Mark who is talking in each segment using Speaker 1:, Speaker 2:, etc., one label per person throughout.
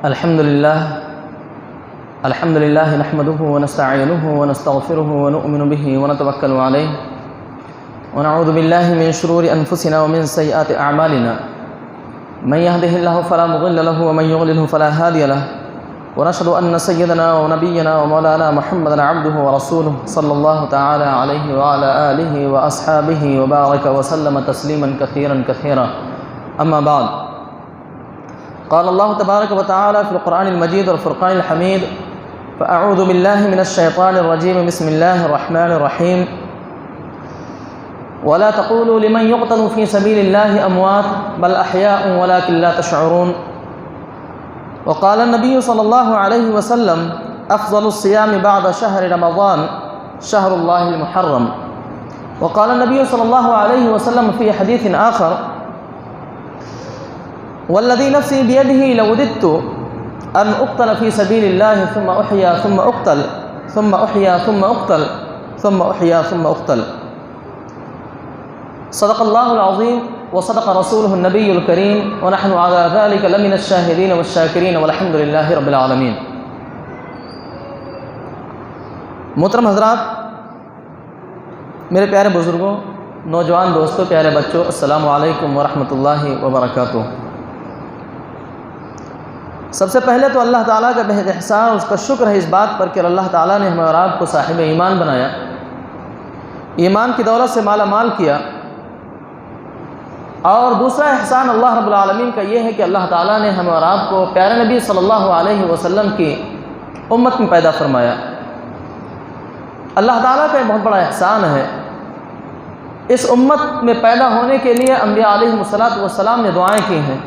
Speaker 1: الحمد لله نحمده ونستعينه ونستغفره ونؤمن به ونتوكل عليه ونعوذ بالله من شرور أنفسنا ومن سيئات أعمالنا من يهده الله فلا مضل له ومن يضلل فلا هادي له ونشهد أن سيدنا ونبينا ومولانا محمدا عبده ورسوله صلى الله تعالى عليه وعلى آله وأصحابه وبارك وسلم تسليما كثيرا أما بعد. قال الله تبارك وتعالى في القرآن المجيد والفرقان الحميد: فأعوذ بالله من الشيطان الرجيم بسم الله الرحمن الرحيم. ولا تقولوا لمن يقتل في سبيل الله أموات بل أحياء ولكن لا تشعرون. وقال النبي صلى الله عليه وسلم: أفضل الصيام بعد شهر رمضان شهر الله المحرم. وقال النبي صلى الله عليه وسلم في حديث آخر: والذي نفسي بيده لوددت أن أقتل في سبيل الله ثم أحيا ثم أقتل ثم أحيا ثم أقتل ثم أحيا ثم أقتل. صدق الله العظيم وصدق رسوله النبي الكريم ونحن على ذلك لمن الشاهدين والشاكرين والحمد لله رب العالمين. محترم حضرات، میرے پیارے بزرگوں، نوجوان دوستوں، پیارے بچوں، السلام علیکم ورحمۃ اللہ وبرکاتہ. سب سے پہلے تو اللہ تعالیٰ کا بہت احسان، اس کا شکر ہے اس بات پر کہ اللہ تعالیٰ نے ہمیں اور آپ کو صاحب ایمان بنایا، ایمان کی دولت سے مالا مال کیا. اور دوسرا احسان اللہ رب العالمین کا یہ ہے کہ اللہ تعالیٰ نے ہمیں اور آپ کو پیارے نبی صلی اللہ علیہ وسلم کی امت میں پیدا فرمایا. اللہ تعالیٰ کا ایک بہت بڑا احسان ہے. اس امت میں پیدا ہونے کے لیے انبیاء علیہ السلام نے دعائیں کی ہیں،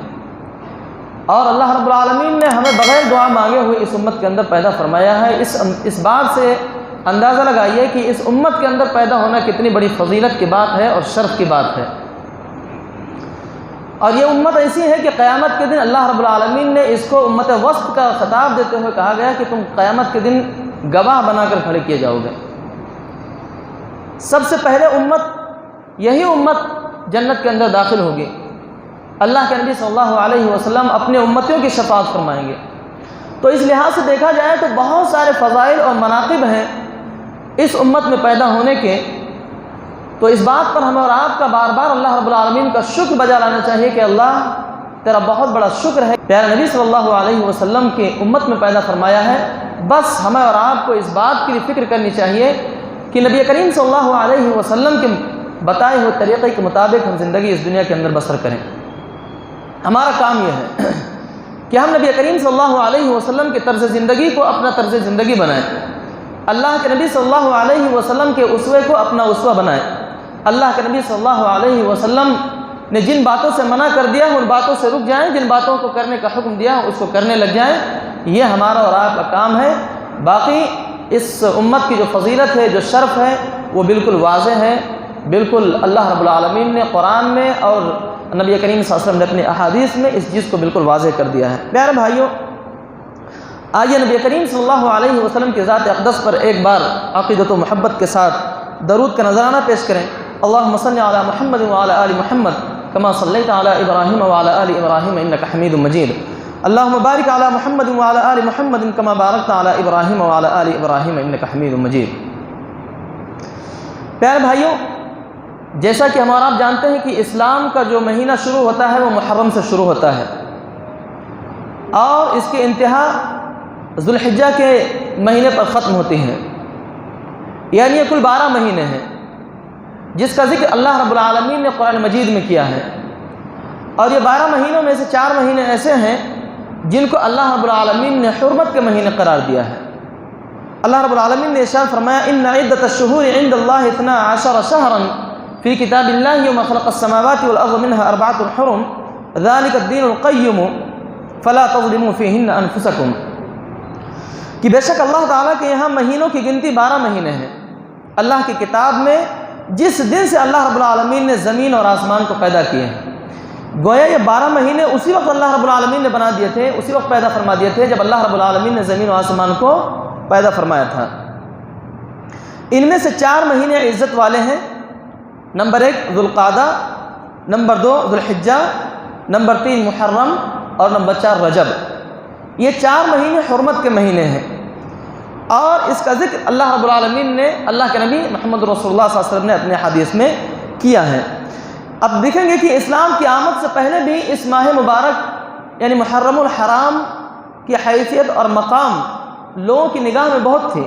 Speaker 1: اور اللہ رب العالمین نے ہمیں بغیر دعا مانگے ہوئے اس امت کے اندر پیدا فرمایا ہے. اس بات سے اندازہ لگائیے کہ اس امت کے اندر پیدا ہونا کتنی بڑی فضیلت کی بات ہے اور شرف کی بات ہے. اور یہ امت ایسی ہے کہ قیامت کے دن اللہ رب العالمین نے اس کو امت وسط کا خطاب دیتے ہوئے کہا گیا کہ تم قیامت کے دن گواہ بنا کر کھڑے کیے جاؤ گے. سب سے پہلے یہی امت جنت کے اندر داخل ہوگی. اللہ کے نبی صلی اللہ علیہ وسلم اپنے امتیوں کی شفاعت فرمائیں گے. تو اس لحاظ سے دیکھا جائے تو بہت سارے فضائل اور مناقب ہیں اس امت میں پیدا ہونے کے. تو اس بات پر ہمیں اور آپ کا بار بار اللہ رب العالمین کا شکر بجا لانا چاہیے کہ اللہ تیرا بہت بڑا شکر ہے، پیارے نبی صلی اللہ علیہ وسلم کی امت میں پیدا فرمایا ہے. بس ہمیں اور آپ کو اس بات کی فکر کرنی چاہیے کہ نبی کریم صلی اللہ علیہ وسلم کے بتائے ہوئے طریقے کے مطابق ہم زندگی اس دنیا کے اندر بسر کریں. ہمارا کام یہ ہے کہ ہم نبی کریم صلی اللہ علیہ وسلم کے طرز زندگی کو اپنا طرز زندگی بنائیں. اللہ کے نبی صلی اللہ علیہ وسلم کے اسوے کو اپنا اسوہ بنائیں. اللہ کے نبی صلی اللہ علیہ وسلم نے جن باتوں سے منع کر دیا ان باتوں سے رک جائیں، جن باتوں کو کرنے کا حکم دیا اس کو کرنے لگ جائیں. یہ ہمارا اور آپ کا کام ہے. باقی اس امت کی جو فضیلت ہے، جو شرف ہے، وہ بالکل واضح ہے. بالکل اللہ رب العالمین نے قرآن میں اور نبی کریم صلی اللہ علیہ وسلم نے اپنی احادیث میں اس چیز کو بالکل واضح کر دیا ہے. پیارے بھائیوں، آئیے نبی کریم صلی اللہ علیہ وسلم کی ذات اقدس پر ایک بار عقیدت و محبت کے ساتھ درود کا نذرانہ پیش کریں. اللہم صلی علی محمد وعلی آل محمد کما صلیت علی ابراہیم وعلی آل ابراہیم انک حمید مجید. اللہم بارک علی محمد وعلی آل محمد کما بارکت علی ابراہیم وعلی آل ابراہیم انک حمید مجید. پیارے بھائیوں، جیسا کہ ہم اور آپ جانتے ہیں کہ اسلام کا جو مہینہ شروع ہوتا ہے وہ محرم سے شروع ہوتا ہے، اور اس کی انتہا ذوالحجہ کے مہینے پر ختم ہوتی ہے. یعنی یہ کل 12 مہینے ہیں جس کا ذکر اللہ رب العالمین نے قرآن مجید میں کیا ہے. اور یہ 12 مہینوں میں سے 4 مہینے ایسے ہیں جن کو اللہ رب العالمین نے حرمت کے مہینے قرار دیا ہے. اللہ رب العالمین نے ارشاد فرمایا: ان عدۃ الشہور عند اللہ 12 شہرا فی کتاب اللہ یوم خلق السماوات والارض منها 4 حرم ذلک الدین القیم فلا تظلموا فیہن انفسکم. کہ بے شک اللہ تعالیٰ کے یہاں مہینوں کی گنتی 12 مہینے ہیں. اللہ کی کتاب میں جس دن سے اللہ رب العالمین نے زمین اور آسمان کو پیدا کیے ہیں، گویا یہ 12 مہینے اسی وقت اللہ رب العالمین نے بنا دیے تھے، اسی وقت پیدا فرما دیے تھے جب اللہ رب العالمین نے زمین و آسمان کو پیدا فرمایا تھا. ان میں سے 4 مہینے عزت والے ہیں. نمبر 1 ذوالقعدہ، نمبر 2 ذوالحجہ، نمبر 3 محرم اور نمبر 4 رجب. یہ 4 مہینے حرمت کے مہینے ہیں، اور اس کا ذکر اللہ رب العالمین نے، اللہ کے نبی محمد رسول اللہ صلی اللہ علیہ وسلم نے اپنے حدیث میں کیا ہے۔ اب دیکھیں گے کہ اسلام کی آمد سے پہلے بھی اس ماہ مبارک یعنی محرم الحرام کی حیثیت اور مقام لوگوں کی نگاہ میں بہت تھی۔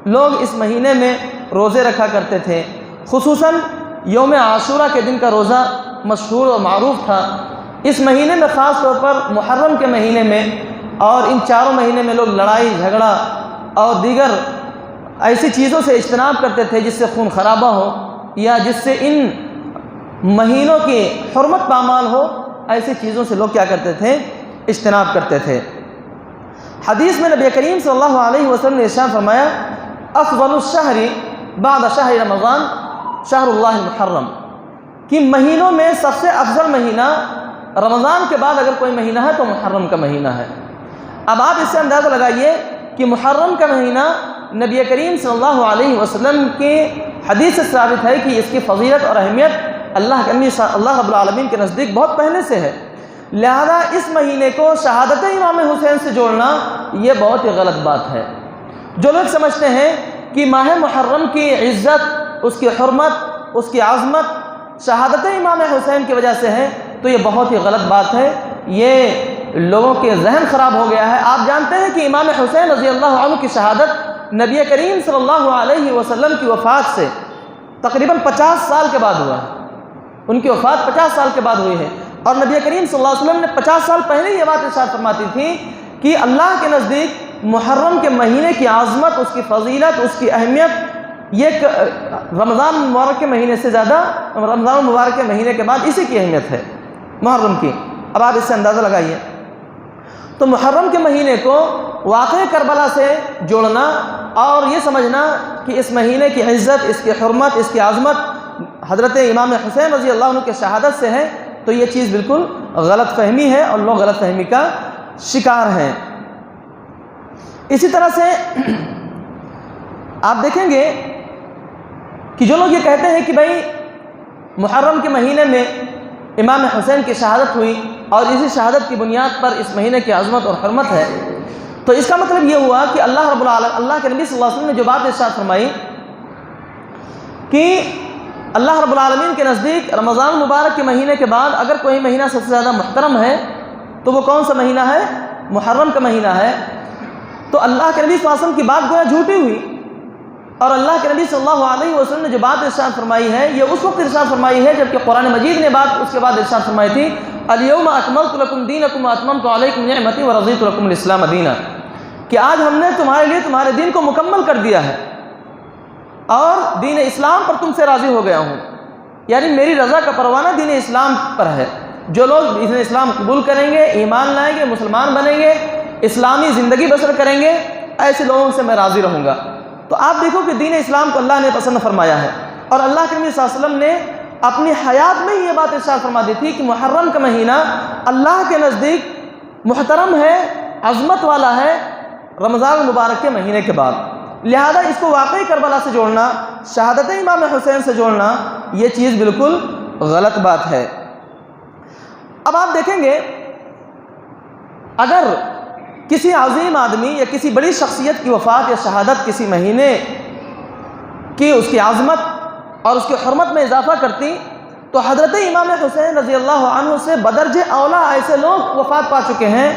Speaker 1: لوگ اس مہینے میں روزے رکھا کرتے تھے، خصوصاً یوم عاشورہ کے دن کا روزہ مشہور و معروف تھا۔ اس مہینے میں خاص طور پر محرم کے مہینے میں اور ان 4 مہینے میں لوگ لڑائی جھگڑا اور دیگر ایسی چیزوں سے اجتناب کرتے تھے جس سے خون خرابہ ہو یا جس سے ان مہینوں کی حرمت پامال ہو، ایسی چیزوں سے لوگ کیا کرتے تھے؟ اجتناب کرتے تھے۔ حدیث میں نبی کریم صلی اللہ علیہ وسلم نے ارشاد فرمایا افضل الشہر بعد شہر رمضان شہر اللہ المحرم، کہ مہینوں میں سب سے افضل مہینہ رمضان کے بعد اگر کوئی مہینہ ہے تو محرم کا مہینہ ہے۔ اب آپ اس سے اندازہ لگائیے کہ محرم کا مہینہ نبی کریم صلی اللہ علیہ وسلم کی حدیث سے ثابت ہے کہ اس کی فضیلت اور اہمیت اللہ رب العالمین کے نزدیک بہت پہلے سے ہے، لہذا اس مہینے کو شہادت امام حسین سے جوڑنا یہ بہت ہی غلط بات ہے۔ جو لوگ سمجھتے ہیں کہ ماہ محرم کی عزت، اس کی حرمت، اس کی عظمت شہادت امام حسین کی وجہ سے ہے، تو یہ بہت ہی غلط بات ہے، یہ لوگوں کے ذہن خراب ہو گیا ہے۔ آپ جانتے ہیں کہ امام حسین رضی اللہ عنہ کی شہادت نبی کریم صلی اللہ علیہ وسلم کی وفات سے تقریباً 50 سال کے بعد ہوا ہے۔ ان کی وفات 50 سال کے بعد ہوئی ہے، اور نبی کریم صلی اللہ علیہ وسلم نے 50 سال پہلے یہ بات ارشاد فرماتی تھی کہ اللہ کے نزدیک محرم کے مہینے کی عظمت، اس کی فضیلت، اس کی اہمیت یہ رمضان مبارک کے مہینے سے زیادہ، رمضان مبارک کے مہینے کے بعد اسی کی اہمیت ہے محرم کی۔ اب آپ اس سے اندازہ لگائیے، تو محرم کے مہینے کو واقعہ کربلا سے جوڑنا اور یہ سمجھنا کہ اس مہینے کی عزت، اس کی حرمت، اس کی عظمت حضرت امام حسین رضی اللہ عنہ کے شہادت سے ہے، تو یہ چیز بالکل غلط فہمی ہے اور لوگ غلط فہمی کا شکار ہیں۔ اسی طرح سے آپ دیکھیں گے کہ جو لوگ یہ کہتے ہیں کہ بھائی محرم کے مہینے میں امام حسین کی شہادت ہوئی اور اسی شہادت کی بنیاد پر اس مہینے کی عظمت اور حرمت ہے، تو اس کا مطلب یہ ہوا کہ اللہ کے نبی صلی اللہ علیہ وسلم نے جو بات ارشاد فرمائی کہ اللہ رب العالمین کے نزدیک رمضان مبارک کے مہینے کے بعد اگر کوئی مہینہ سب سے زیادہ محترم ہے تو وہ کون سا مہینہ ہے؟ محرم کا مہینہ ہے۔ تو اللہ کے نبی صلی اللہ علیہ وسلم کی بات گویا جھوٹی ہوئی، اور اللہ کے نبی صلی اللہ علیہ وسلم نے جو بات ارشاد فرمائی ہے یہ اس وقت ارشاد فرمائی ہے جبکہ قرآن مجید نے بات اس کے بعد ارشاد فرمائی تھی الیوم اکملت لکم دینکم واتممت علیکم نعمتی ورضیت لکم الاسلام دینا، کہ آج ہم نے تمہارے لیے تمہارے دین کو مکمل کر دیا ہے اور دین اسلام پر تم سے راضی ہو گیا ہوں، یعنی میری رضا کا پروانہ دین اسلام پر ہے۔ جو لوگ دین اسلام قبول کریں گے، ایمان لائیں گے، مسلمان بنیں گے، اسلامی زندگی بسر کریں گے، ایسے لوگوں سے میں راضی رہوں گا۔ تو آپ دیکھو کہ دین اسلام کو اللہ نے پسند فرمایا ہے، اور اللہ کے نبی صلی اللہ علیہ وسلم نے اپنی حیات میں ہی یہ بات ارشاد فرما دی تھی کہ محرم کا مہینہ اللہ کے نزدیک محترم ہے، عظمت والا ہے رمضان المبارک کے مہینے کے بعد، لہذا اس کو واقعی کربلا سے جوڑنا، شہادت امام حسین سے جوڑنا، یہ چیز بالکل غلط بات ہے۔ اب آپ دیکھیں گے اگر کسی عظیم آدمی یا کسی بڑی شخصیت کی وفات یا شہادت کسی مہینے کی اس کی عظمت اور اس کی حرمت میں اضافہ کرتی تو حضرت امام حسین رضی اللہ عنہ سے بدرجہ اولا ایسے لوگ وفات پا چکے ہیں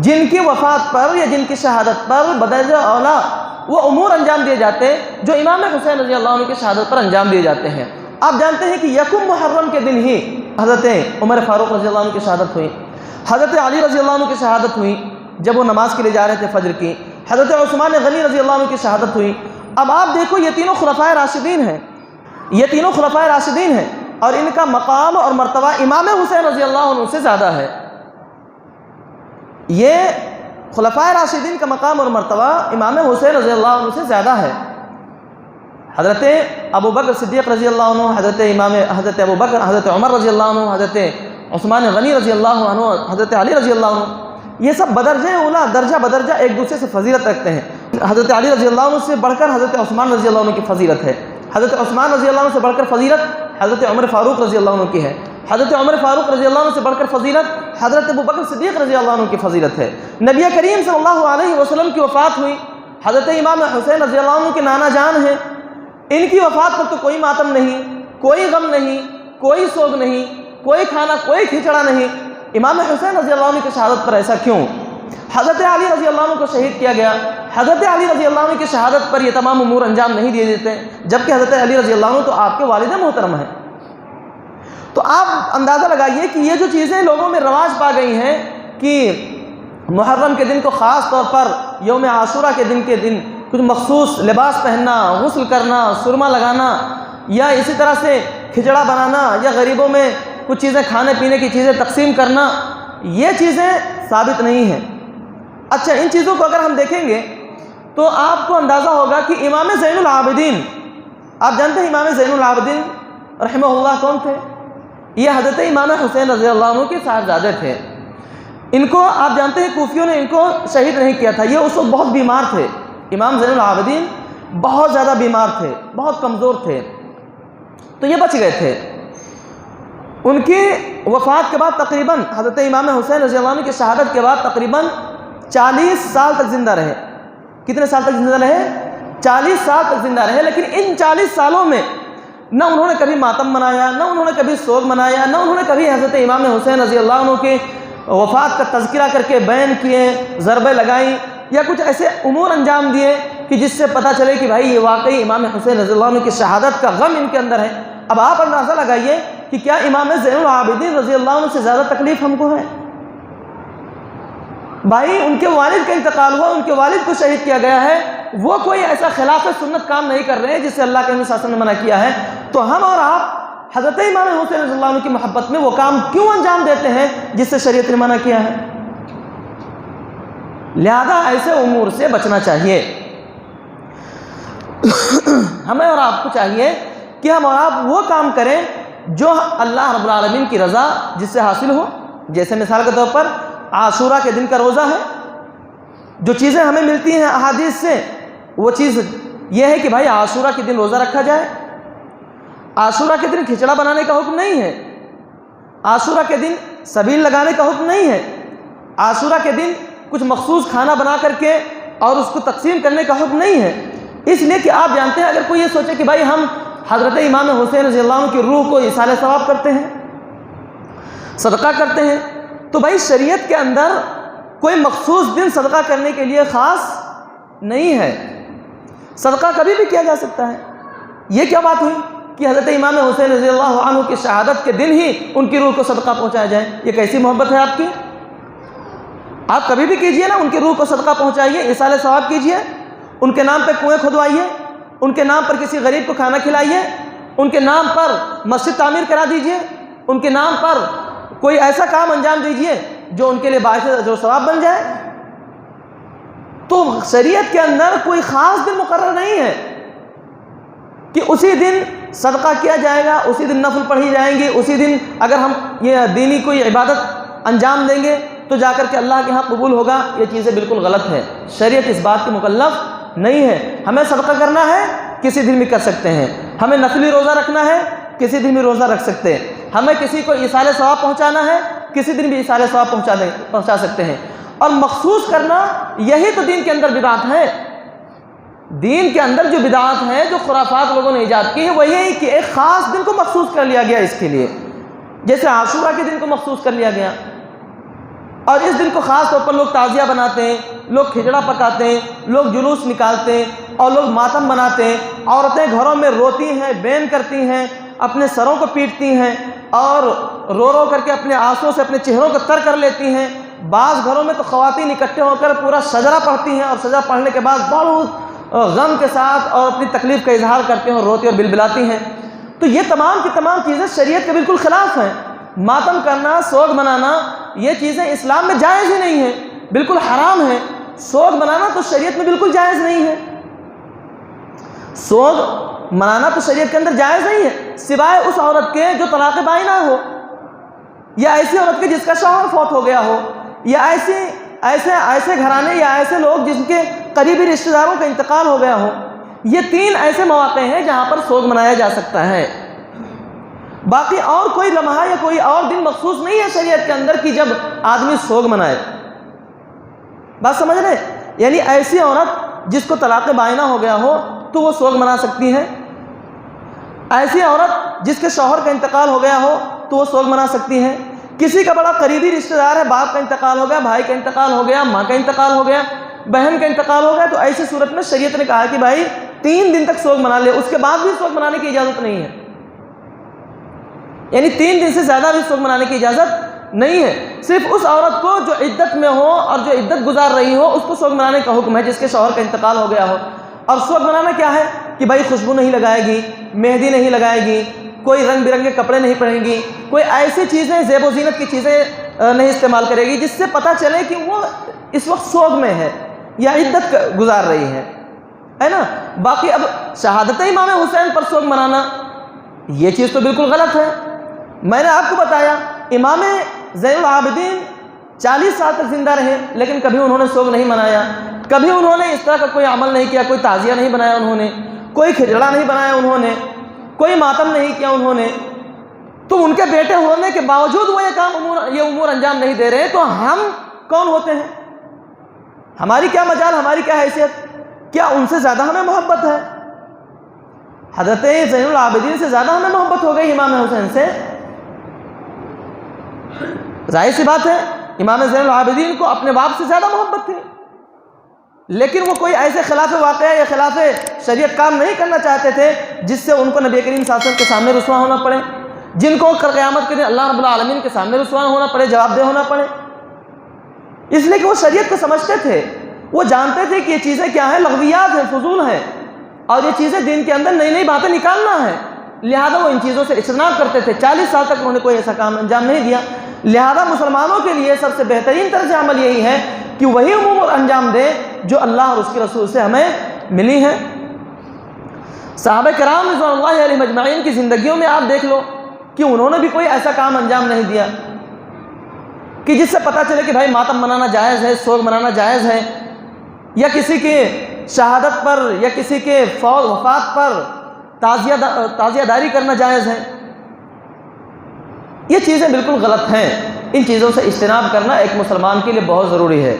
Speaker 1: جن کی وفات پر یا جن کی شہادت پر بدرجہ اولا وہ امور انجام دیے جاتے جو امام حسین رضی اللہ عنہ کی شہادت پر انجام دیے جاتے ہیں۔ آپ جانتے ہیں کہ یکم محرم کے دن ہی حضرت عمر فاروق رضی اللہ عنہ کی شہادت ہوئی، حضرت علی رضی اللہ عنہ کی شہادت ہوئی جب وہ نماز کے لیے جا رہے تھے فجر کی، حضرت عثمان غنی رضی اللہ عنہ کی شہادت ہوئی۔ اب آپ دیکھو یہ تینوں خلفائے راشدین ہیں، یہ تینوں خلفائے راشدین ہیں، اور ان کا مقام اور مرتبہ امام حسین رضی اللہ عنہ سے زیادہ ہے۔ یہ خلفائے راشدین کا مقام اور مرتبہ امام حسین رضی اللہ عنہ سے زیادہ ہے۔ حضرت ابو بکر صدیق رضی اللہ عنہ، حضرت ابو بکر، حضرت عمر رضی اللہ عنہ، حضرت عثمان غنی رضی اللہ عنہ، حضرت علی رضی اللہ عنہ، یہ سب بدرجہ اولا درجہ بدرجہ ایک دوسرے سے فضیلت رکھتے ہیں۔ حضرت علی رضی اللہ عنہ سے بڑھ کر حضرت عثمان رضی اللہ عنہ کی فضیلت ہے، حضرت عثمان رضی اللہ عنہ سے بڑھ کر فضیلت حضرت عمر فاروق رضی اللہ عنہ کی ہے، حضرت عمر فاروق رضی اللہ عنہ سے بڑھ کر فضیلت حضرت ابوبکر صدیق رضی اللہ عنہ کی فضیلت ہے۔ نبی کریم صلی اللہ علیہ وسلم کی وفات ہوئی، حضرت امام حسین رضی اللہ عنہ کے نانا جان ہیں، ان کی وفات پر تو کوئی ماتم نہیں، کوئی غم نہیں، کوئی سوگ نہیں، کوئی کھانا، کوئی کھچڑا نہیں۔ امام حسین رضی اللہ عنہ کی شہادت پر ایسا کیوں؟ حضرت علی رضی اللہ عنہ کو شہید کیا گیا، حضرت علی رضی اللہ عنہ کی شہادت پر یہ تمام امور انجام نہیں دیے دیتے، جبکہ حضرت علی رضی اللہ عنہ تو آپ کے والد محترم ہیں۔ تو آپ اندازہ لگائیے کہ یہ جو چیزیں لوگوں میں رواج پا گئی ہیں کہ محرم کے دن کو خاص طور پر یوم عاشورہ کے دن کچھ مخصوص لباس پہننا، غسل کرنا، سرما لگانا، یا اسی طرح سے کھچڑا بنانا، یا غریبوں میں کچھ چیزیں کھانے پینے کی چیزیں تقسیم کرنا، یہ چیزیں ثابت نہیں ہیں۔ اچھا، ان چیزوں کو اگر ہم دیکھیں گے تو آپ کو اندازہ ہوگا کہ امام زین العابدین، آپ جانتے ہیں امام زین العابدین رحمہ اللہ کون تھے؟ یہ حضرت امام حسین رضی اللہ عنہ کے صاحبزادے تھے۔ ان کو آپ جانتے ہیں کوفیوں نے ان کو شہید نہیں کیا تھا، یہ اس وقت بہت بیمار تھے۔ امام زین العابدین بہت زیادہ بیمار تھے، بہت کمزور تھے، تو یہ بچ گئے تھے۔ ان کی وفات کے بعد تقریباً حضرت امام حسین رضی اللہ عنہ کی شہادت کے بعد تقریباً 40 سال تک زندہ رہے۔ کتنے سال تک زندہ رہے؟ 40 سال تک زندہ رہے، لیکن ان 40 سالوں میں نہ انہوں نے کبھی ماتم منایا، نہ انہوں نے کبھی سوگ منایا، نہ انہوں نے کبھی حضرت امام حسین رضی اللہ عنہ کی وفات کا تذکرہ کر کے بیان کیے، ضربیں لگائیں، یا کچھ ایسے امور انجام دیے کہ جس سے پتہ چلے کہ بھائی یہ واقعی امام حسین رضی اللہ عنہ کی شہادت کا غم ان کے اندر ہے۔ اب آپ اندازہ لگائیے کہ کیا امام زین العابدین رضی اللہ عنہ سے زیادہ تکلیف ہم کو ہے؟ بھائی ان کے والد کا انتقال ہوا، ان کے والد کو شہید کیا گیا ہے، وہ کوئی ایسا خلاف سنت کام نہیں کر رہے ہیں جس سے اللہ کے نبی صلی اللہ علیہ وسلم نے منع کیا ہے، تو ہم اور آپ حضرت امام حسین رضی اللہ عنہ کی محبت میں وہ کام کیوں انجام دیتے ہیں جس سے شریعت نے منع کیا ہے؟ لہذا ایسے امور سے بچنا چاہیے۔ ہمیں اور آپ کو چاہیے کہ ہم اور آپ وہ کام کریں جو اللہ رب العالمین کی رضا جس سے حاصل ہو۔ جیسے مثال کے طور پر عاشورہ کے دن کا روزہ ہے، جو چیزیں ہمیں ملتی ہیں احادیث سے، وہ چیز یہ ہے کہ بھائی عاشورہ کے دن روزہ رکھا جائے۔ عاشورہ کے دن کھچڑا بنانے کا حکم نہیں ہے، عاشورہ کے دن سبیل لگانے کا حکم نہیں ہے، عاشورہ کے دن کچھ مخصوص کھانا بنا کر کے اور اس کو تقسیم کرنے کا حکم نہیں ہے۔ اس لیے کہ آپ جانتے ہیں اگر کوئی یہ سوچے کہ بھائی ہم حضرت امام حسین رضی اللہ عنہ کی روح کو ایصال ثواب کرتے ہیں، صدقہ کرتے ہیں، تو بھائی شریعت کے اندر کوئی مخصوص دن صدقہ کرنے کے لیے خاص نہیں ہے، صدقہ کبھی بھی کیا جا سکتا ہے۔ یہ کیا بات ہوئی کہ حضرت امام حسین رضی اللہ عنہ کی شہادت کے دن ہی ان کی روح کو صدقہ پہنچایا جائے؟ یہ کیسی محبت ہے آپ کی؟ آپ کبھی بھی کیجئے نا، ان کی روح کو صدقہ پہنچائیے، ایصال ثواب کیجئے، ان کے نام پہ کنویں کھدوائیے، ان کے نام پر کسی غریب کو کھانا کھلائیے، ان کے نام پر مسجد تعمیر کرا دیجئے، ان کے نام پر کوئی ایسا کام انجام دیجئے جو ان کے لیے باعث اجر و ثواب بن جائے۔ تو شریعت کے اندر کوئی خاص دن مقرر نہیں ہے کہ اسی دن صدقہ کیا جائے گا، اسی دن نفل پڑھی جائیں گی، اسی دن اگر ہم یہ دینی کوئی عبادت انجام دیں گے تو جا کر کے اللہ کے ہاں قبول ہوگا۔ یہ چیزیں بالکل غلط ہے، شریعت اس بات کی مکلف نہیں ہے۔ ہمیں صدقہ کرنا ہے کسی دن بھی کر سکتے ہیں، ہمیں نفلی روزہ رکھنا ہے کسی دن بھی روزہ رکھ سکتے ہیں، ہمیں کسی کو ایصال ثواب پہنچانا ہے کسی دن بھی ایصال ثواب پہنچا سکتے ہیں۔ اور مخصوص کرنا، یہی تو دین کے اندر بدعت ہے۔ دین کے اندر جو بدعات ہیں، جو خرافات لوگوں نے ایجاد کی ہے، وہ یہی کہ ایک خاص دن کو مخصوص کر لیا گیا اس کے لیے، جیسے عاشورہ کے دن کو مخصوص کر لیا گیا، اور اس دن کو خاص طور پر لوگ تعزیہ بناتے ہیں، لوگ کھچڑا پکاتے ہیں، لوگ جلوس نکالتے ہیں، اور لوگ ماتم بناتے ہیں۔ عورتیں گھروں میں روتی ہیں، بین کرتی ہیں، اپنے سروں کو پیٹتی ہیں، اور رو رو کر کے اپنے آنسوں سے اپنے چہروں کو تر کر لیتی ہیں۔ بعض گھروں میں تو خواتین اکٹھے ہو کر پورا شجرہ پڑھتی ہیں، اور شجرہ پڑھنے کے بعد بہت غم کے ساتھ اور اپنی تکلیف کا اظہار کرتے ہیں، اور روتی اور بلبلاتی ہیں۔ تو یہ تمام کی تمام چیزیں شریعت کے بالکل خلاف ہیں۔ ماتم کرنا، سوگ منانا، یہ چیزیں اسلام میں جائز ہی نہیں ہیں، بالکل حرام ہیں۔ سوگ منانا تو شریعت میں بالکل جائز نہیں ہے، سوگ منانا تو شریعت کے اندر جائز نہیں ہے، سوائے اس عورت کے جو طلاق بائنہ ہو، یا ایسی عورت کے جس کا شوہر فوت ہو گیا ہو، یا ایسے گھرانے یا ایسے لوگ جن کے قریبی رشتہ داروں کا انتقال ہو گیا ہو۔ یہ 3 ایسے مواقع ہیں جہاں پر سوگ منایا جا سکتا ہے۔ باقی اور کوئی لمحہ یا کوئی اور دن مخصوص نہیں ہے شریعت کے اندر کہ جب آدمی سوگ منائے. بات سمجھ رہے؟ یعنی ایسی عورت جس کو طلاق بائنہ ہو گیا ہو تو وہ سوگ منا سکتی ہے. ایسی عورت جس کے شوہر کا انتقال ہو گیا ہو تو وہ سوگ منا سکتی ہے. کسی کا بڑا قریبی رشتہ دار ہے، باپ کا انتقال ہو گیا، بھائی کا انتقال ہو گیا، ماں کا انتقال ہو گیا، بہن کا انتقال ہو گیا، تو ایسی صورت میں شریعت نے کہا کہ بھائی 3 دن تک سوگ منا لے، اس کے بعد بھی سوگ منانے کی اجازت نہیں ہے. یعنی 3 دن سے زیادہ بھی سوگ منانے کی اجازت نہیں ہے. صرف اس عورت کو جو عدت میں ہو اور جو عدت گزار رہی ہو اس کو سوگ منانے کا حکم ہے، جس کے شوہر کا انتقال ہو گیا ہو. اور سوگ منانا کیا ہے کہ بھائی خوشبو نہیں لگائے گی، مہندی نہیں لگائے گی، کوئی رنگ برنگے کپڑے نہیں پہنے گی، کوئی ایسی چیزیں زیب و زینت کی چیزیں نہیں استعمال کرے گی جس سے پتہ چلے کہ وہ اس وقت سوگ میں ہے یا عدت گزار رہی ہے نا. باقی اب شہادت امام حسین پر سوگ منانا یہ چیز تو بالکل غلط ہے. میں نے آپ کو بتایا امام زین العابدین 40 سال تک زندہ رہے لیکن کبھی انہوں نے سوگ نہیں منایا، کبھی انہوں نے اس طرح کا کوئی عمل نہیں کیا، کوئی تعزیہ نہیں بنایا انہوں نے، کوئی کھجڑا نہیں بنایا انہوں نے، کوئی ماتم نہیں کیا انہوں نے. تو ان کے بیٹے ہونے کے باوجود وہ یہ امور انجام نہیں دے رہے، تو ہم کون ہوتے ہیں؟ ہماری کیا مجال، ہماری کیا حیثیت؟ کیا ان سے زیادہ ہمیں محبت ہے؟ حضرت زین العابدین سے زیادہ ہمیں محبت ہو گئی امام حسین سے؟ ظاہر سی بات ہے امام زین العابدین کو اپنے باپ سے زیادہ محبت تھی، لیکن وہ کوئی ایسے خلاف واقعہ یا خلاف شریعت کام نہیں کرنا چاہتے تھے جس سے ان کو نبی کریم صلی اللہ علیہ وسلم کے سامنے رسوا ہونا پڑے، جن کو قیامت کے دن اللہ رب العالمین کے سامنے رسوا ہونا پڑے، جواب دہ ہونا پڑے. اس لیے کہ وہ شریعت کو سمجھتے تھے، وہ جانتے تھے کہ یہ چیزیں کیا ہیں، لغویات ہیں، فضول ہیں، اور یہ چیزیں دین کے اندر نئی نئی باتیں نکالنا ہے. لہذا وہ ان چیزوں سے اجتناب کرتے تھے. 40 سال تک انہوں نے کوئی ایسا کام انجام نہیں دیا. لہذا مسلمانوں کے لیے سب سے بہترین طرز عمل یہی ہے کہ وہی امور انجام دے جو اللہ اور اس کے رسول سے ہمیں ملی ہے. صحابہ کرام رضوان اللہ علیہم اجمعین کی زندگیوں میں آپ دیکھ لو کہ انہوں نے بھی کوئی ایسا کام انجام نہیں دیا کہ جس سے پتہ چلے کہ بھائی ماتم منانا جائز ہے، سوگ منانا جائز ہے، یا کسی کے شہادت پر یا کسی کے فوت وفات پر تعزیہ داری کرنا جائز ہے. یہ چیزیں بالکل غلط ہیں. ان چیزوں سے اجتناب کرنا ایک مسلمان کے لیے بہت ضروری ہے.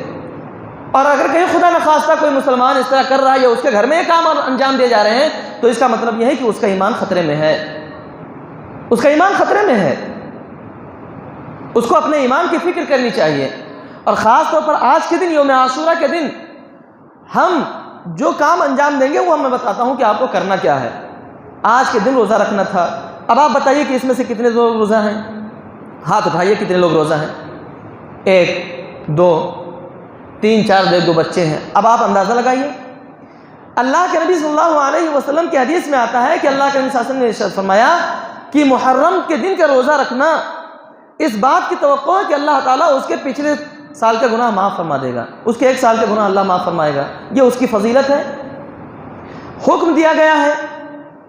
Speaker 1: اور اگر کہیں خدا نخواستہ کوئی مسلمان اس طرح کر رہا ہے یا اس کے گھر میں یہ کام انجام دیے جا رہے ہیں تو اس کا مطلب یہ ہے کہ اس کا ایمان خطرے میں ہے، اس کا ایمان خطرے میں ہے. اس کو اپنے ایمان کی فکر کرنی چاہیے. اور خاص طور پر آج کے دن یوم عاشورہ کے دن ہم جو کام انجام دیں گے وہ میں بتاتا ہوں کہ آپ کو کرنا کیا ہے. آج کے دن روزہ رکھنا تھا. اب آپ بتائیے کہ اس میں سے کتنے لوگ روزہ ہیں؟ ہاتھ اٹھائیے کتنے لوگ روزہ ہیں. 1 2 3 4 2 بچے ہیں. اب آپ اندازہ لگائیے. اللہ کے نبی صلی اللہ علیہ وسلم کی حدیث میں آتا ہے کہ اللہ کے نبی صلی اللہ علیہ وسلم نے ارشاد فرمایا کہ محرم کے دن کا روزہ رکھنا اس بات کی توقع ہے کہ اللہ تعالیٰ اس کے پچھلے سال کا گناہ معاف فرما دے گا، اس کے 1 سال کا گناہ اللہ معاف فرمائے گا. یہ اس کی فضیلت ہے. حکم دیا گیا ہے،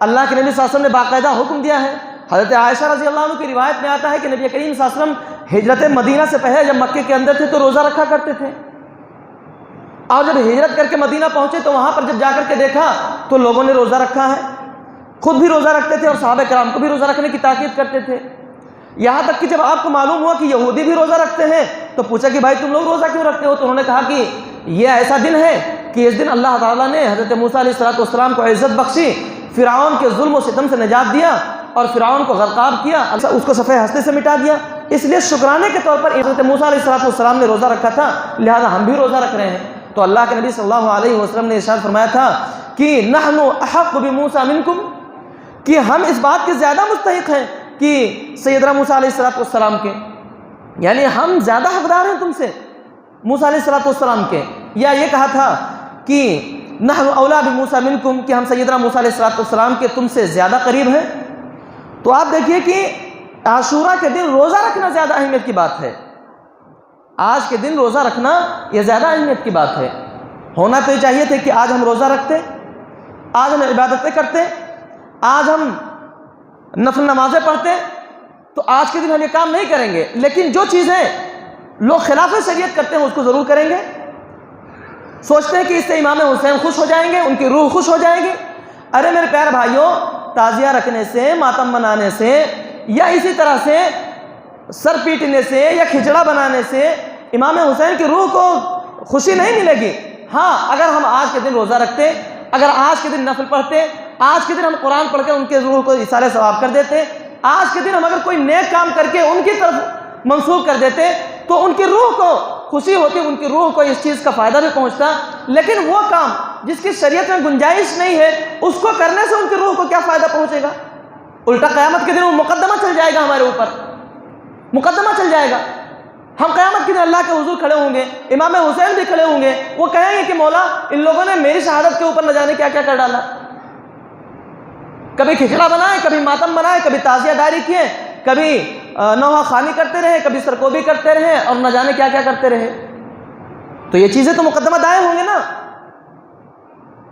Speaker 1: اللہ کے نبی صلی اللہ علیہ وسلم نے باقاعدہ حکم دیا ہے. حضرت عائشہ رضی اللہ عنہ کی روایت میں آتا ہے کہ نبی کریم صلی اللہ علیہ وسلم ہجرت مدینہ سے پہلے جب مکے کے اندر تھے تو روزہ رکھا کرتے تھے، اور جب ہجرت کر کے مدینہ پہنچے تو وہاں پر جب جا کر کے دیکھا تو لوگوں نے روزہ رکھا ہے. خود بھی روزہ رکھتے تھے اور صحابہ کرام کو بھی روزہ رکھنے کی تاکید کرتے تھے. یہاں تک کہ جب آپ کو معلوم ہوا کہ یہودی بھی روزہ رکھتے ہیں تو پوچھا کہ بھائی تم لوگ روزہ کیوں رکھتے ہو؟ تو انہوں نے کہا کہ یہ ایسا دن ہے کہ اس دن اللہ تعالیٰ نے حضرت موسیٰ علیہ السلام کو عزت بخشی، فرعون کے ظلم و ستم سے نجات دیا اور فرعون کو غرقاب کیا، اس کو صفحہ ہستے سے مٹا دیا. اس لیے شکرانے کے طور پر حضرت موسیٰ علیہ السلام نے روزہ رکھا تھا، لہذا ہم بھی روزہ رکھ رہے ہیں. تو اللہ کے نبی صلی اللہ علیہ وسلم نے ارشاد فرمایا تھا کہ نحن احق بموسیٰ منکم، کہ ہم اس بات کے زیادہ مستحق ہیں کہ سیدنا موسیٰ علیہ السلام کے، یعنی ہم زیادہ حقدار ہیں تم سے موسیٰ علیہ السلام کے. یا یہ کہا تھا کہ نحن اولا بموسیٰ منکم، کہ ہم سیدنا موسیٰ علیہ السلام کے تم سے زیادہ قریب ہیں. تو آپ دیکھیے کہ عاشورہ کے دن روزہ رکھنا زیادہ اہمیت کی بات ہے. آج کے دن روزہ رکھنا یہ زیادہ اہمیت کی بات ہے. ہونا تو یہ چاہیے تھے کہ آج ہم روزہ رکھتے، آج ہم عبادتیں کرتے، آج ہم نفل نمازیں پڑھتے، تو آج کے دن ہم یہ کام نہیں کریں گے. لیکن جو چیزیں لوگ خلاف شریعت کرتے ہیں اس کو ضرور کریں گے. سوچتے ہیں کہ اس سے امام حسین خوش ہو جائیں گے، ان کی روح خوش ہو جائے گی. ارے میرے پیارے بھائیوں، تعزیہ رکھنے سے، ماتم منانے سے یا اسی طرح سے سر پیٹنے سے یا کھچڑا بنانے سے امام حسین کی روح کو خوشی نہیں ملے گی۔ ہاں اگر ہم آج کے دن روزہ رکھتے، اگر آج کے دن نفل پڑھتے، آج کے دن ہم قرآن پڑھ کے ان کے روح کو ایصال ثواب کر دیتے، آج کے دن ہم اگر کوئی نیک کام کر کے ان کی طرف منسوخ کر دیتے تو ان کی روح کو خوشی ہوتی، ان کی روح کو اس چیز کا فائدہ بھی پہنچتا۔ لیکن وہ کام جس کی شریعت میں گنجائش نہیں ہے، اس کو کرنے سے ان کی روح کو کیا فائدہ پہنچے گا؟ الٹا قیامت کے دن وہ مقدمہ چل جائے گا، ہمارے اوپر مقدمہ چل جائے گا۔ ہم قیامت کے دن اللہ کے حضور کھڑے ہوں گے، امام حسین بھی کھڑے ہوں گے، وہ کہیں گے کہ مولا ان لوگوں نے میری شہادت کے اوپر نہ جانے کیا کیا کر ڈالا، کبھی کھچڑا بنائے، کبھی ماتم بنائے، کبھی تعزیہ داری کیے، کبھی نوحہ خوانی کرتے رہے، کبھی سرکوبی کرتے رہے اور نہ جانے کیا کیا کرتے رہے۔ تو یہ چیزیں تو مقدمہ دائیں ہوں گے نا۔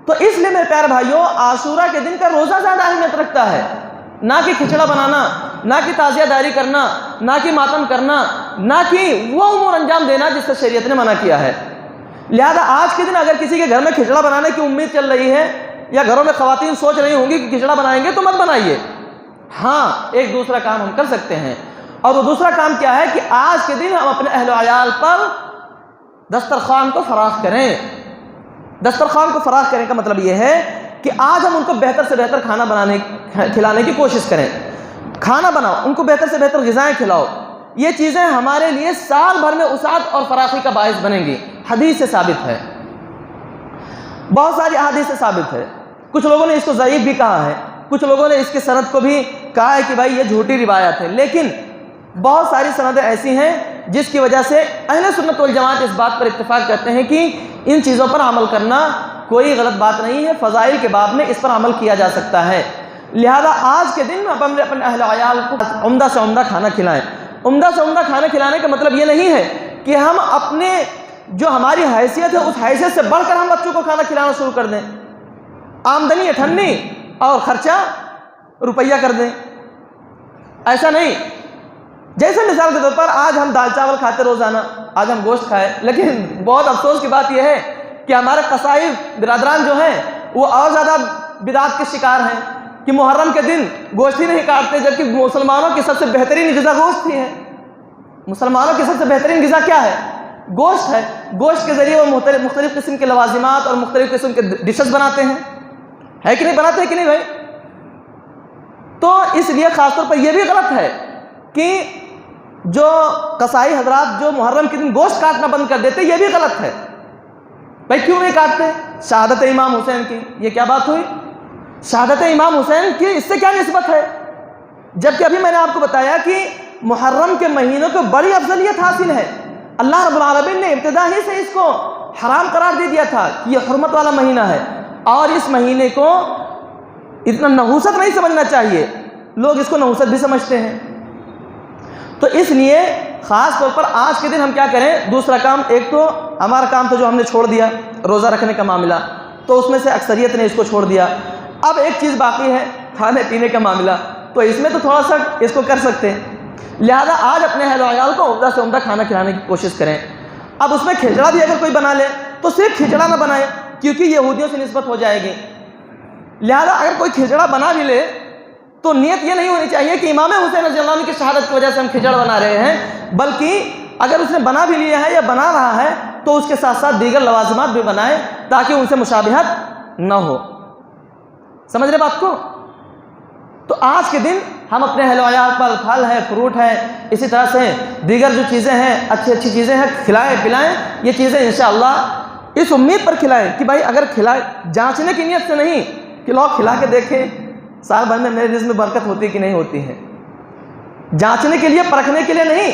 Speaker 1: تو اس لیے میرے پیارے بھائیوں، عاشورہ کے دن کا روزہ زیادہ اہمیت رکھتا ہے، نہ کہ کھچڑا بنانا، نہ کہ تعزیہ داری کرنا، نہ کہ ماتم کرنا، نہ کہ وہ امور انجام دینا جس سے شریعت نے منع کیا ہے۔ لہذا آج کے دن اگر کسی کے گھر میں کھچڑا بنانے کی امید چل رہی ہے، یا گھروں میں خواتین سوچ رہی ہوں گی کہ کھچڑا بنائیں گے، تو مت بنائیے۔ ہاں ایک دوسرا کام ہم کر سکتے ہیں، اور وہ دوسرا کام کیا ہے کہ آج کے دن ہم اپنے اہل و عیال پر دسترخوان کو فراخ کریں۔ دسترخوان کو فراخ کرنے کا مطلب یہ ہے کہ آج ہم ان کو بہتر سے بہتر کھانا کھلانے کی کوشش کریں۔ کھانا بناؤ، ان کو بہتر سے بہتر غذائیں کھلاؤ۔ یہ چیزیں ہمارے لیے سال بھر میں وسعت اور فراخی کا باعث بنیں گی۔ حدیث سے ثابت ہے، بہت ساری احادیث سے ثابت ہے۔ کچھ لوگوں نے اس کو ضعیف بھی کہا ہے، کچھ لوگوں نے اس کے سند کو بھی کہا ہے کہ بھائی یہ جھوٹی روایت ہے، لیکن بہت ساری سندیں ایسی ہیں جس کی وجہ سے اہل سنت والجماعت اس بات پر اتفاق کرتے ہیں کہ ان چیزوں پر عمل کرنا کوئی غلط بات نہیں ہے، فضائل کے باب میں اس پر عمل کیا جا سکتا ہے۔ لہذا آج کے دن اب ہم اپنے اہل عیال کو عمدہ سے عمدہ کھانا کھلائیں۔ عمدہ سے عمدہ کھانا کھلانے کا مطلب یہ نہیں ہے کہ ہم اپنے جو ہماری حیثیت ہے اس حیثیت سے بڑھ کر ہم بچوں کو کھانا کھلانا شروع کر دیں، آمدنی اٹھنی اور خرچہ روپیہ کر دیں، ایسا نہیں۔ جیسے مثال کے طور پر آج ہم دال چاول کھاتے روزانہ، آج ہم گوشت کھائے، لیکن بہت افسوس کی بات یہ ہے کہ ہمارے قصائی برادران جو ہیں وہ اور زیادہ بدعت کے شکار ہیں کہ محرم کے دن گوشت ہی نہیں کاٹتے، جبکہ مسلمانوں کی سب سے بہترین غذا گوشت ہی ہے۔ مسلمانوں کی سب سے بہترین غذا کیا ہے؟ گوشت ہے۔ گوشت کے ذریعے وہ مختلف قسم کے لوازمات اور مختلف قسم کے ڈشز بناتے ہیں، ہے کہ نہیں؟ بناتے ہیں کہ نہیں بھائی؟ تو اس لیے خاص طور پر یہ بھی غلط ہے کہ جو قصائی حضرات جو محرم کے دن گوشت کاٹنا بند کر دیتے، یہ بھی غلط ہے۔ بھائی کیوں نہیں کاٹتے؟ شہادت امام حسین کی، یہ کیا بات ہوئی؟ شہادت امام حسین کی اس سے کیا نسبت ہے؟ جبکہ ابھی میں نے آپ کو بتایا کہ محرم کے مہینوں کو بڑی افضلیت حاصل ہے۔ اللہ رب العالمین نے ابتدا ہی سے اس کو حرام قرار دے دیا تھا کہ یہ حرمت والا مہینہ ہے، اور اس مہینے کو اتنا نحوست نہیں سمجھنا چاہیے، لوگ اس کو نحوست بھی سمجھتے ہیں۔ تو اس لیے خاص طور پر آج کے دن ہم کیا کریں؟ دوسرا کام، ایک تو ہمارا کام تو جو ہم نے چھوڑ دیا روزہ رکھنے کا معاملہ، تو اس میں سے اکثریت نے اس کو چھوڑ دیا۔ اب ایک چیز باقی ہے، کھانے پینے کا معاملہ، تو اس میں تو تھوڑا سا اس کو کر سکتے ہیں۔ لہذا آج اپنے اہل و عیال کو عمدہ سے عمدہ کھانا کھلانے کی کوشش کریں۔ اب اس میں کھچڑا بھی اگر کوئی بنا لے تو صرف کھچڑا نہ بنائے، کیونکہ یہودیوں سے نسبت ہو جائے گی۔ لہذا اگر کوئی کھچڑا بنا بھی لے تو نیت یہ نہیں ہونی چاہیے کہ امام حسین رضی اللہ عنہ کی شہادت کی وجہ سے ہم کھچڑ بنا رہے ہیں، بلکہ اگر اس نے بنا بھی لیا ہے یا بنا رہا ہے تو اس کے ساتھ ساتھ دیگر لوازمات بھی بنائے تاکہ ان سے مشابہت نہ ہو۔ سمجھ رہے بات کو؟ تو آج کے دن ہم اپنے اہل و عیال پر پھل ہے، فروٹ ہے، اسی طرح سے دیگر جو چیزیں ہیں، اچھی چیزیں ہیں، کھلائیں پلائیں۔ یہ چیزیں انشاءاللہ اس امید پر کھلائیں کہ بھائی اگر کھلائے، جانچنے کی نیت سے نہیں کہ لوگ کھلا کے دیکھیں سال بھر میں میرے رزق میں برکت ہوتی کہ نہیں ہوتی ہے، جانچنے کے لیے، پرکھنے کے لیے نہیں،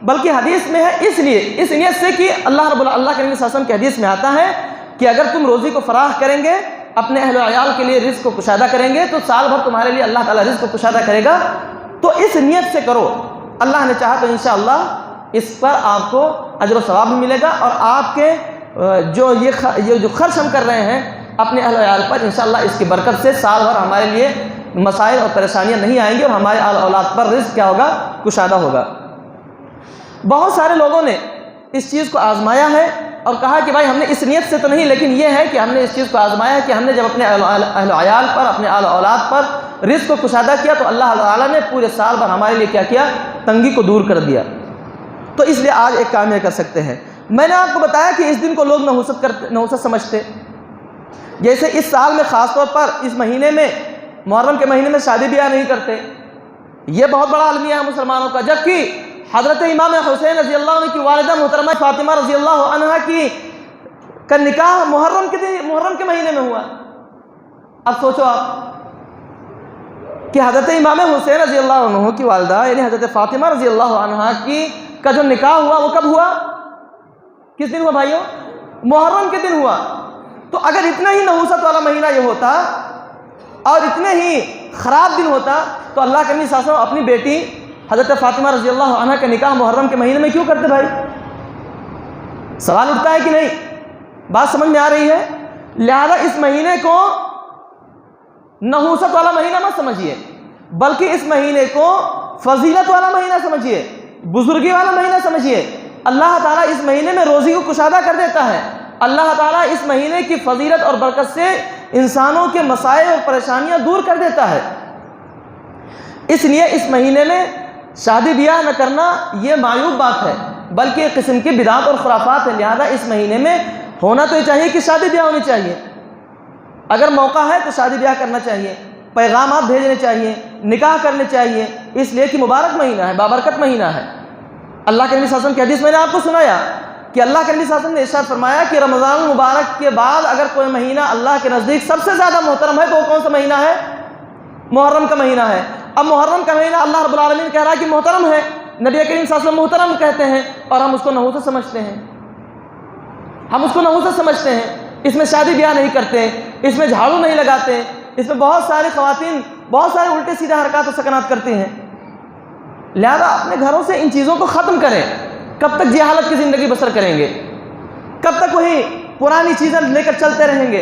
Speaker 1: بلکہ حدیث میں ہے اس نیت سے کہ اللہ کے نبی صلی اللہ علیہ وسلم کی حدیث میں آتا ہے کہ اگر تم روزی کو فراخ کریں گے، اپنے اہل و عیال کے لیے رزق کو کشادہ کریں گے، تو سال بھر تمہارے لیے اللہ تعالیٰ رزق کو کشادہ کرے گا۔ تو اس نیت سے کرو، اللہ نے چاہا تو انشاءاللہ اس پر آپ کو اجر و ثواب بھی ملے گا، اور آپ کے جو خرچ ہم کر رہے ہیں اپنے اہل و عیال پر، انشاءاللہ اس کی برکت سے سال بھر ہمارے لیے مسائل اور پریشانیاں نہیں آئیں گی، اور ہمارے اولاد پر رزق کیا ہوگا؟ کشادہ ہوگا۔ بہت سارے لوگوں نے اس چیز کو آزمایا ہے اور کہا کہ بھائی ہم نے اس نیت سے تو نہیں، لیکن یہ ہے کہ ہم نے اس چیز کو آزمایا ہے کہ ہم نے جب اپنے اہل و عیال پر، اپنے اولاد پر رزق کو کشادہ کیا تو اللہ تعالیٰ نے پورے سال بھر ہمارے لیے کیا کیا؟ تنگی کو دور کر دیا۔ تو اس لیے آج ایک کام یہ کر سکتے ہیں، میں نے آپ کو بتایا کہ اس دن کو لوگ نحوست سمجھتے، جیسے اس سال میں خاص طور پر اس مہینے میں محرم کے مہینے میں شادی بیاہ نہیں کرتے، یہ بہت بڑا المیہ ہے مسلمانوں کا، جبکہ حضرت امام حسین رضی اللہ عنہ کی والدہ محترمہ فاطمہ رضی اللہ عنہ کا نکاح محرم کے مہینے میں ہوا۔ اب سوچو آپ کہ حضرت امام حسین رضی اللہ عنہ کی والدہ یعنی حضرت فاطمہ رضی اللہ عنہ کا جو نکاح ہوا وہ کب ہوا؟ کس دن ہوا بھائیوں؟ محرم کے دن ہوا۔ تو اگر اتنا ہی نحوست والا مہینہ یہ ہوتا اور اتنے ہی خراب دن ہوتا تو اللہ کے نبی صلی اللہ علیہ وسلم اپنی بیٹی حضرت فاطمہ رضی اللہ عنہ کا نکاح محرم کے مہینے میں کیوں کرتے بھائی؟ سوال اٹھتا ہے کہ نہیں؟ بات سمجھ میں آ رہی ہے؟ لہذا اس مہینے کو نحوست والا مہینہ مت سمجھیے، بلکہ اس مہینے کو فضیلت والا مہینہ سمجھیے، بزرگی والا مہینہ سمجھیے۔ اللہ تعالیٰ اس مہینے میں روزی کو کشادہ کر دیتا ہے، اللہ تعالیٰ اس مہینے کی فضیلت اور برکت سے انسانوں کے مسائل اور پریشانیاں دور کر دیتا ہے۔ اس لیے اس مہینے میں شادی بیاہ نہ کرنا یہ معیوب بات ہے، بلکہ ایک قسم کی بدعت اور خرافات ہے۔ لہذا اس مہینے میں ہونا تو یہ چاہیے کہ شادی بیاہ ہونی چاہیے، اگر موقع ہے تو شادی بیاہ کرنا چاہیے، پیغامات بھیجنے چاہیے، نکاح کرنے چاہیے، اس لیے کہ مبارک مہینہ ہے، بابرکت مہینہ ہے۔ اللہ کے نبی صلی اللہ علیہ وسلم کی حدیث میں نے آپ کو سنایا کہ اللہ کے نبی صلی اللہ علیہ وسلم نے ارشاد فرمایا کہ رمضان المبارک کے بعد اگر کوئی مہینہ اللہ کے نزدیک سب سے زیادہ محترم ہے تو وہ کون سا مہینہ ہے؟ محرم کا مہینہ ہے۔ اب محرم کا مہینہ اللہ رب العالمین کہہ رہا ہے کہ محترم ہے، نبی کریم صلی اللہ علیہ وسلم محترم کہتے ہیں اور ہم اس کو نحوست سمجھتے ہیں، اس میں شادی بیاہ نہیں کرتے، اس میں جھاڑو نہیں لگاتے، اس میں بہت ساری خواتین بہت سارے الٹے سیدھے حرکات و سکنات کرتی ہیں۔ لہذا اپنے گھروں سے ان چیزوں کو ختم کریں۔ کب تک جہالت کی زندگی بسر کریں گے؟ کب تک وہی پرانی چیزیں لے کر چلتے رہیں گے؟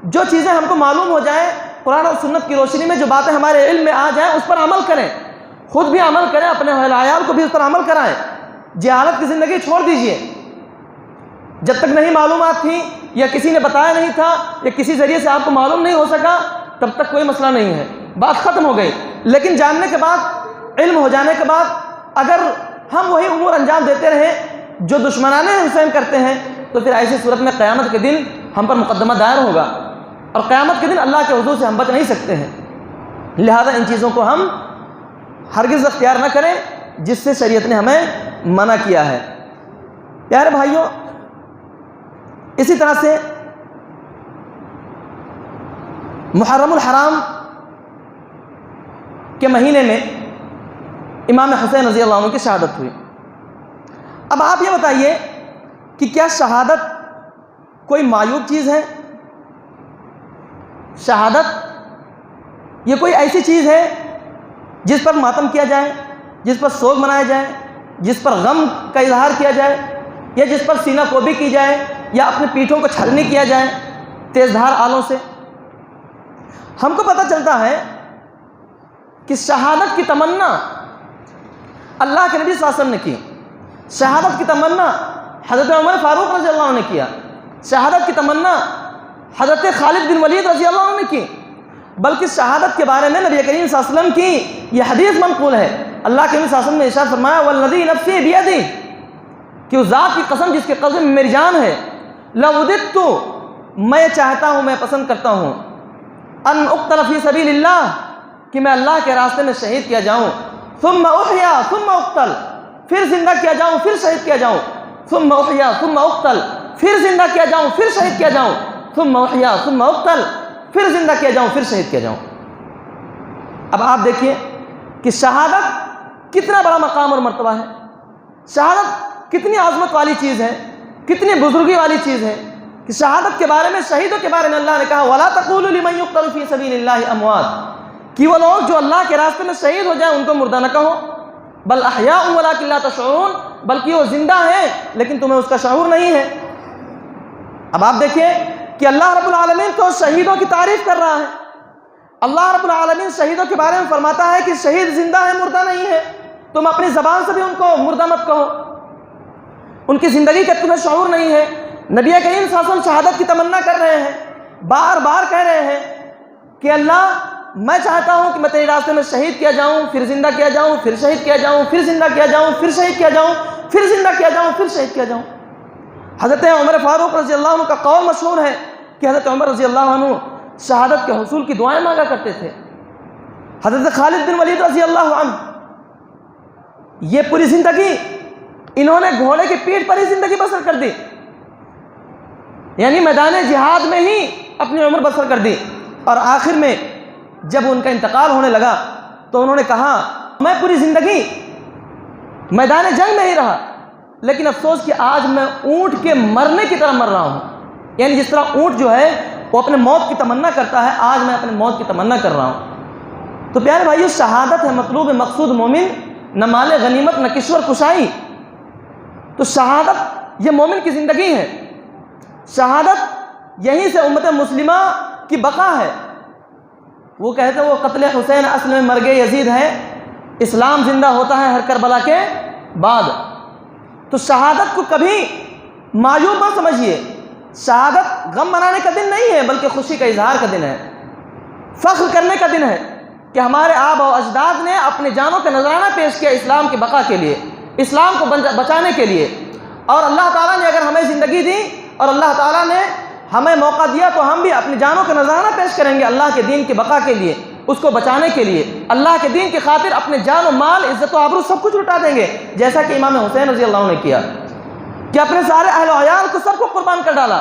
Speaker 1: جو چیزیں ہم کو معلوم ہو جائیں قرآن اور سنت کی روشنی میں، جو باتیں ہمارے علم میں آ جائیں اس پر عمل کریں، خود بھی عمل کریں، اپنے اہل عیال کو بھی اس پر عمل کرائیں۔ جہالت کی زندگی چھوڑ دیجئے۔ جب تک نہیں معلومات تھی یا کسی نے بتایا نہیں تھا یا کسی ذریعے سے آپ کو معلوم نہیں ہو سکا تب تک کوئی مسئلہ نہیں ہے، بات ختم ہو گئی۔ لیکن جاننے کے بعد، علم ہو جانے کے بعد اگر ہم وہی امور انجام دیتے رہیں جو دشمنان حسین کرتے ہیں تو پھر ایسی صورت میں قیامت کے دن ہم پر مقدمہ دائر ہوگا اور قیامت کے دن اللہ کے حضور سے ہم بچ نہیں سکتے ہیں۔ لہذا ان چیزوں کو ہم ہرگز اختیار نہ کریں جس سے شریعت نے ہمیں منع کیا ہے۔ پیارے بھائیوں، اسی طرح سے محرم الحرام کے مہینے میں امام حسین رضی اللہ عنہ کی شہادت ہوئی۔ اب آپ یہ بتائیے کہ کیا شہادت کوئی معیوب چیز ہے؟ شہادت یہ کوئی ایسی چیز ہے جس پر ماتم کیا جائے، جس پر سوگ منایا جائے، جس پر غم کا اظہار کیا جائے، یا جس پر سینہ کوبی کی جائے، یا اپنے پیٹھوں کو چھلنی کیا جائے تیز دھار آلوں سے؟ ہم کو پتہ چلتا ہے کہ شہادت کی تمنا اللہ کے نبی صلی اللہ علیہ وسلم نے کی، شہادت کی تمنا حضرت عمر فاروق رضی اللہ عنہ نے کیا، شہادت کی تمنا حضرت خالد بن ولید رضی اللہ عنہ نے کی، بلکہ شہادت کے بارے میں نبی کریم صلی اللہ علیہ وسلم کی یہ حدیث منقول ہے۔ اللہ کے نبی صلی اللہ علیہ وسلم نے ارشاد فرمایا والذی نفسی بیدی، کہ اس ذات کی قسم جس کے قبضے میں میری جان ہے، لوددت، میں چاہتا ہوں، میں پسند کرتا ہوں، ان اقتل فی سبیل اللہ، کہ میں اللہ کے راستے میں شہید کیا جاؤں، ثم احیا ثم اقتل، پھر زندہ کیا جاؤں پھر شہید کیا جاؤں، ثم احیا ثم اقتل، پھر زندہ کیا جاؤں پھر شہید کیا جاؤں، ثم احیا ثم اقتل، پھر زندہ کیا جاؤں پھر شہید کیا جاؤں۔ اب آپ دیکھیے کہ شہادت کتنا بڑا مقام اور مرتبہ ہے، شہادت کتنی عظمت والی چیز ہے، کتنی بزرگی والی چیز ہے کہ شہادت کے بارے میں، شہیدوں کے بارے میں اللہ نے کہا وَلَا تَقُولُوا لِمَنْ يُقْتَلُ فِي سَبِيلِ اللَّهِ أَمْوَاتٌ، کہ وہ لوگ جو اللہ کے راستے میں شہید ہو جائیں ان کو مردہ نہ کہو، بل احیاء ولیکن لا تشعرون، بلکہ وہ زندہ ہیں لیکن تمہیں اس کا شعور نہیں ہے۔ اب آپ دیکھیں کہ اللہ رب العالمین تو شہیدوں کی تعریف کر رہا ہے، اللہ رب العالمین شہیدوں کے بارے میں فرماتا ہے کہ شہید زندہ ہے مردہ نہیں ہے، تم اپنی زبان سے بھی ان کو مردہ مت کہو، ان کی زندگی کا تمہیں شعور نہیں ہے۔ نبی کریم صلی اللہ علیہ وسلم شہادت کی تمنا کر رہے ہیں، بار بار کہہ رہے ہیں کہ اللہ میں چاہتا ہوں کہ میں تیرے راستے میں شہید کیا جاؤں، پھر زندہ کیا جاؤں، پھر شہید کیا جاؤں، پھر زندہ کیا جاؤں، پھر شہید کیا جاؤں، پھر زندہ کیا جاؤں، پھر شہید کیا جاؤں۔ حضرت عمر فاروق رضی اللہ عنہ کا قول مشہور ہے کہ حضرت عمر رضی اللہ عنہ شہادت کے حصول کی دعائیں مانگا کرتے تھے۔ حضرت خالد بن ولید رضی اللہ عنہ، یہ پوری زندگی انہوں نے گھوڑے کی پیٹھ پر ہی زندگی بسر کر دی، یعنی میدان جہاد میں ہی اپنی عمر بسر کر دی، اور آخر میں جب ان کا انتقال ہونے لگا تو انہوں نے کہا میں پوری زندگی میدان جنگ میں ہی رہا، لیکن افسوس کہ آج میں اونٹ کے مرنے کی طرح مر رہا ہوں، یعنی جس طرح اونٹ جو ہے وہ اپنے موت کی تمنا کرتا ہے، آج میں اپنے موت کی تمنا کر رہا ہوں۔ تو پیارے بھائیو، شہادت ہے مطلوب مقصود مومن، نہ مال غنیمت نہ کشور کشائی۔ تو شہادت یہ مومن کی زندگی ہے، شہادت یہیں سے امت مسلمہ کی بقا ہے۔ وہ کہتے ہیں وہ قتل حسین اصل میں مرگ یزید ہے، اسلام زندہ ہوتا ہے ہر کربلا کے بعد۔ تو شہادت کو کبھی معیوب نہ سمجھیے، شہادت غم منانے کا دن نہیں ہے بلکہ خوشی کا اظہار کا دن ہے، فخر کرنے کا دن ہے کہ ہمارے آبا و اجداد نے اپنے جانوں کا نذرانہ پیش کیا اسلام کی بقا کے لیے، اسلام کو بچانے کے لیے، اور اللہ تعالیٰ نے اگر ہمیں زندگی دی اور اللہ تعالیٰ نے ہمیں موقع دیا تو ہم بھی اپنی جانوں کا نذرانہ پیش کریں گے اللہ کے دین کی بقا کے لیے، اس کو بچانے کے لیے، اللہ کے دین کی خاطر اپنے جان و مال، عزت و آبرو سب کچھ لٹا دیں گے، جیسا کہ امام حسین رضی اللہ عنہ نے کیا کہ اپنے سارے اہل و عیال کو سب کو قربان کر ڈالا،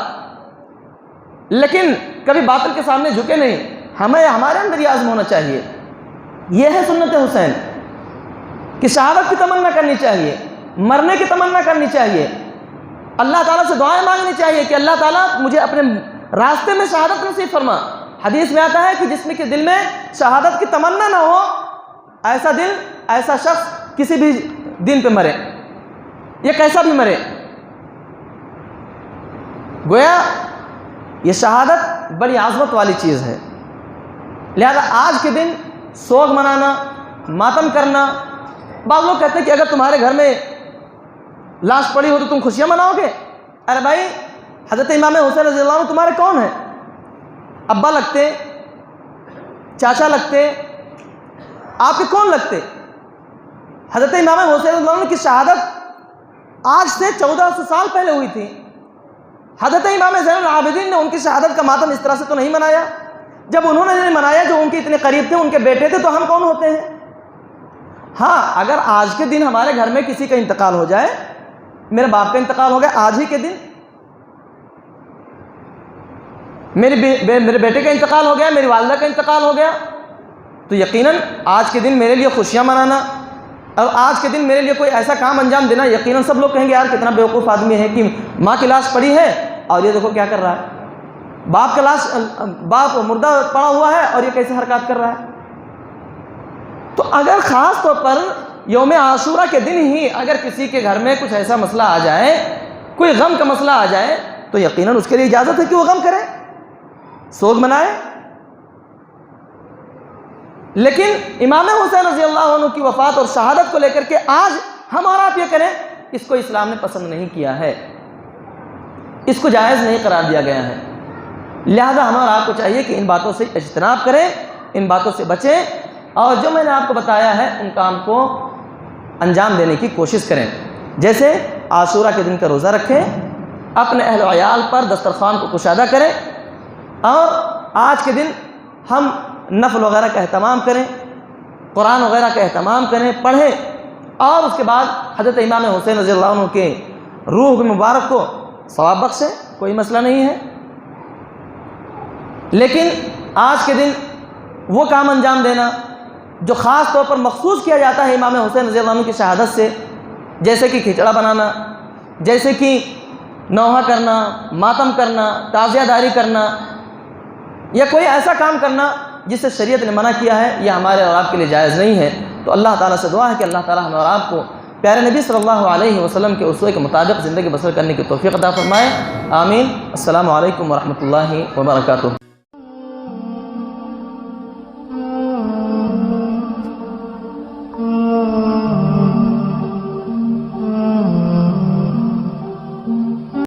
Speaker 1: لیکن کبھی باطل کے سامنے جھکے نہیں۔ ہمیں ہمارے اندر یہ عزم ہونا چاہیے، یہ ہے سنت حسین کہ شہادت کی تمنا کرنی چاہیے، مرنے کی تمنا کرنی چاہیے، اللہ تعالیٰ سے دعائیں مانگنی چاہیے کہ اللہ تعالیٰ مجھے اپنے راستے میں شہادت نصیب فرما۔ حدیث میں آتا ہے کہ جس کے دل میں شہادت کی تمنا نہ ہو، ایسا دل، ایسا شخص کسی بھی دین پہ مرے، یہ کیسا بھی مرے۔ گویا یہ شہادت بڑی عظمت والی چیز ہے، لہذا آج کے دن سوگ منانا، ماتم کرنا، بعض لوگ کہتے ہیں کہ اگر تمہارے گھر میں لاش پڑی ہو تو تم خوشیاں مناؤ گے۔ ارے بھائی، حضرت امام حسین رضی اللہ عنہ تمہارے کون ہیں؟ ابا لگتے، چاچا لگتے، آپ کے کون لگتے؟ حضرت امام حسین رضی اللہ عنہ کی شہادت آج سے 1400 سال پہلے ہوئی تھی۔ حضرت امام زین العابدین نے ان کی شہادت کا ماتم اس طرح سے تو نہیں منایا۔ جب انہوں نے نہیں منایا، جو ان کے اتنے قریب تھے، ان کے بیٹے تھے، تو ہم کون ہوتے ہیں؟ ہاں، اگر آج کے دن ہمارے گھر میں کسی کا انتقال ہو جائے، میرے باپ کا انتقال ہو گیا آج ہی کے دن، میرے بیٹے کا انتقال ہو گیا، میری والدہ کا انتقال ہو گیا، تو یقیناً آج کے دن میرے لیے خوشیاں منانا اور آج کے دن میرے لیے کوئی ایسا کام انجام دینا، یقیناً سب لوگ کہیں گے یار کتنا بیوقوف آدمی ہے کہ ماں کی لاش پڑی ہے اور یہ دیکھو کیا کر رہا ہے، باپ مردہ پڑا ہوا ہے اور یہ کیسے حرکات کر رہا ہے۔ تو اگر خاص طور پر یوم عاشورہ کے دن ہی اگر کسی کے گھر میں کچھ ایسا مسئلہ آ جائے، کوئی غم کا مسئلہ آ جائے، تو یقیناً اس کے لیے اجازت ہے کہ وہ غم کرے، سوگ منائے۔ لیکن امام حسین رضی اللہ عنہ کی وفات اور شہادت کو لے کر کے آج ہم اور آپ یہ کریں، اس کو اسلام نے پسند نہیں کیا ہے، اس کو جائز نہیں قرار دیا گیا ہے۔ لہذا ہم اور آپ کو چاہیے کہ ان باتوں سے اجتناب کریں، ان باتوں سے بچیں، اور جو میں نے آپ کو بتایا ہے ان کام کو انجام دینے کی کوشش کریں۔ جیسے عاشورہ کے دن کا روزہ رکھیں، اپنے اہل و عیال پر دسترخوان کو کشادہ کریں، اور آج کے دن ہم نفل وغیرہ کا اہتمام کریں، قرآن وغیرہ کا اہتمام کریں، پڑھیں، اور اس کے بعد حضرت امام حسین رضی اللہ عنہ کے روح مبارک کو ثواب بخشیں، کوئی مسئلہ نہیں ہے۔ لیکن آج کے دن وہ کام انجام دینا جو خاص طور پر مخصوص کیا جاتا ہے امام حسین رضی اللہ عنہ کی شہادت سے، جیسے کہ کھچڑا بنانا، جیسے کہ نوحہ کرنا، ماتم کرنا، تعزیہ داری کرنا، یا کوئی ایسا کام کرنا جس سے شریعت نے منع کیا ہے، یہ ہمارے اور آپ کے لیے جائز نہیں ہے۔ تو اللہ تعالیٰ سے دعا ہے کہ اللہ تعالیٰ ہم اور آپ کو پیارے نبی صلی اللہ علیہ وسلم کے اسوے کے مطابق زندگی بسر کرنے کی توفیق عطا فرمائے۔ آمین۔ السلام علیکم ورحمۃ اللہ وبرکاتہ۔